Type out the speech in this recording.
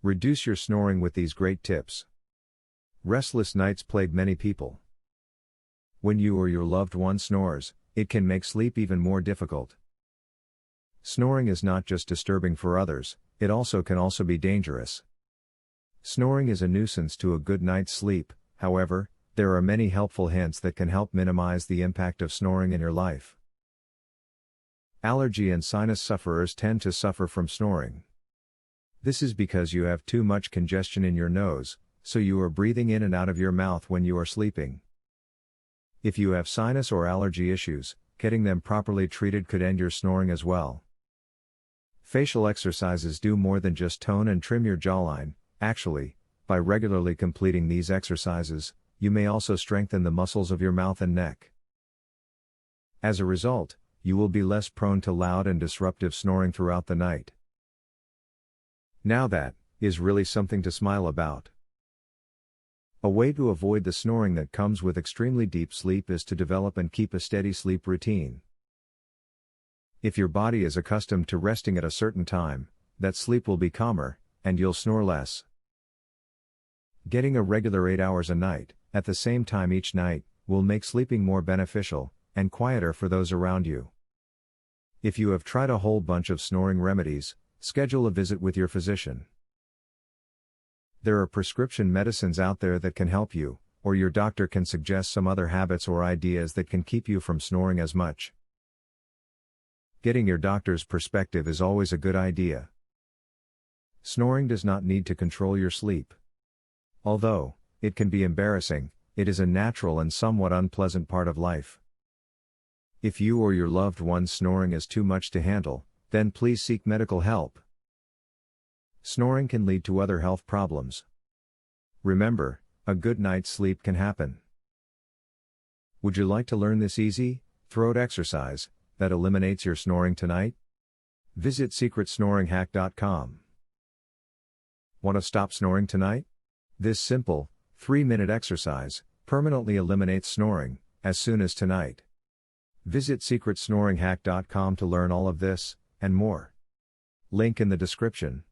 Reduce your snoring with these great tips. Restless nights plague many people. When you or your loved one snores, it can make sleep even more difficult. Snoring is not just disturbing for others, it can also be dangerous. Snoring is a nuisance to a good night's sleep. However, there are many helpful hints that can help minimize the impact of snoring in your life. Allergy and sinus sufferers tend to suffer from snoring. This is because you have too much congestion in your nose, so you are breathing in and out of your mouth when you are sleeping. If you have sinus or allergy issues, getting them properly treated could end your snoring as well. Facial exercises do more than just tone and trim your jawline. Actually, by regularly completing these exercises, you may also strengthen the muscles of your mouth and neck. As a result, you will be less prone to loud and disruptive snoring throughout the night. Now that is really something to smile about. A way to avoid the snoring that comes with extremely deep sleep is to develop and keep a steady sleep routine. If your body is accustomed to resting at a certain time, that sleep will be calmer, and you'll snore less. Getting a regular 8 hours a night, at the same time each night, will make sleeping more beneficial, and quieter for those around you. If you have tried a whole bunch of snoring remedies, schedule a visit with your physician. There are prescription medicines out there that can help you, or your doctor can suggest some other habits or ideas that can keep you from snoring as much. Getting your doctor's perspective is always a good idea. Snoring does not need to control your sleep. Although it can be embarrassing, it is a natural and somewhat unpleasant part of life. If you or your loved one's snoring is too much to handle, then please seek medical help. Snoring can lead to other health problems. Remember, a good night's sleep can happen. Would you like to learn this easy, throat exercise that eliminates your snoring tonight? Visit secretsnoringhack.com. Want to stop snoring tonight? This simple, 3-minute exercise permanently eliminates snoring as soon as tonight. Visit secretsnoringhack.com to learn all of this and more. Link in the description.